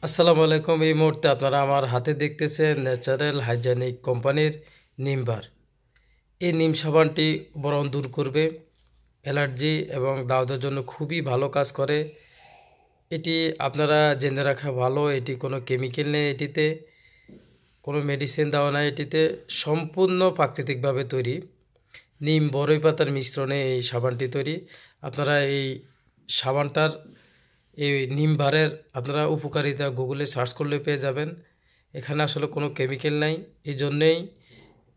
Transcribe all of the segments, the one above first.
আসসালামু আলাইকুম। এই মুহূর্তে আপনারা আমার হাতে দেখতেছেন ন্যাচারাল হাইজেনিক কোম্পানির নিম বার। এই নিম সাবানটি ব্রণ দূর করবে, অ্যালার্জি এবং দাউদের জন্য খুবই ভালো কাজ করে। এটি আপনারা জেনে রাখা ভালো, এটি কোনো কেমিক্যাল নেই, এটিতে কোনো মেডিসিন দেওয়া নাই, এটিতে সম্পূর্ণ প্রাকৃতিকভাবে তৈরি নিম বরই পাতার মিশ্রণে এই সাবানটি তৈরি। আপনারা এই সাবানটার এই নিম বারের আপনারা উপকারিতা গুগলে সার্চ করলে পেয়ে যাবেন। এখানে আসলে কোনো কেমিক্যাল নাই, এই জন্যেই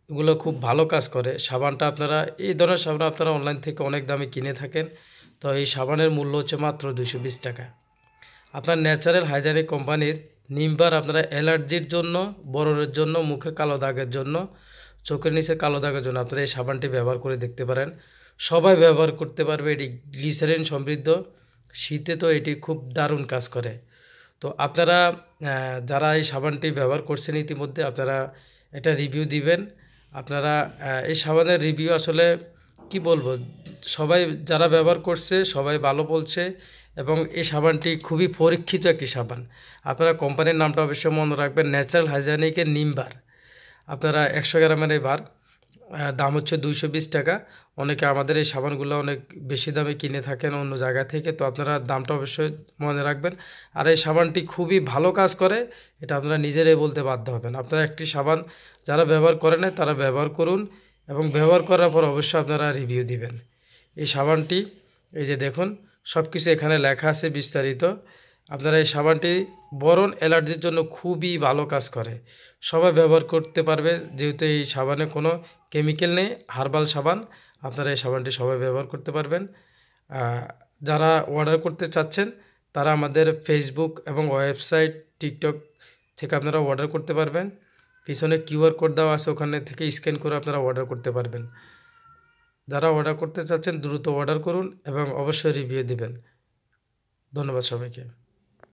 এগুলো খুব ভালো কাজ করে। সাবানটা আপনারা এই ধরনের সাবান আপনারা অনলাইন থেকে অনেক দামে কিনে থাকেন, তো এই সাবানের মূল্য হচ্ছে মাত্র 220 টাকা। আপনার ন্যাচারাল হাইজেনিক কোম্পানির নিম বার আপনারা অ্যালার্জির জন্য, বরণের জন্য, মুখে কালো দাগের জন্য, চোখের নিচে কালো দাগের জন্য আপনারা এই সাবানটি ব্যবহার করে দেখতে পারেন। সবাই ব্যবহার করতে পারবে, এটি গ্লিসারিন সমৃদ্ধ। শীতে তো এটি খুব দারুণ কাজ করে। তো আপনারা যারা এই সাবানটি ব্যবহার করছেন ইতিমধ্যে আপনারা একটা রিভিউ দিবেন। আপনারা এই সাবানের রিভিউ আসলে কি বলবো, সবাই যারা ব্যবহার করছে সবাই ভালো বলছে এবং এই সাবানটি খুবই পরীক্ষিত একটি সাবান। আপনারা কোম্পানির নামটা অবশ্যই মনে রাখবেন, ন্যাচারাল হাইজেনিকের নিম বার। আপনারা 100 গ্রামের এই বার দাম হচ্ছে 220 টাকা। অনেকে আমাদের এই সাবানগুলো অনেক বেশি দামে কিনে থাকেন অন্য জায়গা থেকে, তো আপনারা দামটা অবশ্যই মনে রাখবেন। আর এই সাবানটি খুবই ভালো কাজ করে, এটা আপনারা নিজেরাই বলতে বাধ্য হবেন। আপনারা একটি সাবান যারা ব্যবহার করে না তারা ব্যবহার করুন এবং ব্যবহার করার পর অবশ্যই আপনারা রিভিউ দিবেন। এই সাবানটি এই যে দেখুন, সব কিছু এখানে লেখা আছে বিস্তারিত। আপনারা এই সাবানটি বরণ অ্যালার্জির জন্য খুবই ভালো কাজ করে, সবাই ব্যবহার করতে পারবে যেহেতু এই সাবানে কোনো কেমিক্যাল নেই, হার্বাল সাবান। আপনারা এই সাবানটি সবাই ব্যবহার করতে পারবেন। যারা অর্ডার করতে চাচ্ছেন তারা আমাদের ফেসবুক এবং ওয়েবসাইট, টিকটক থেকে আপনারা অর্ডার করতে পারবেন। পিছনে কিউআর কোড দেওয়া আছে, ওখানে থেকে স্ক্যান করে আপনারা অর্ডার করতে পারবেন। যারা অর্ডার করতে চাচ্ছেন দ্রুত অর্ডার করুন এবং অবশ্যই রিভিউ দেবেন। ধন্যবাদ সবাইকে।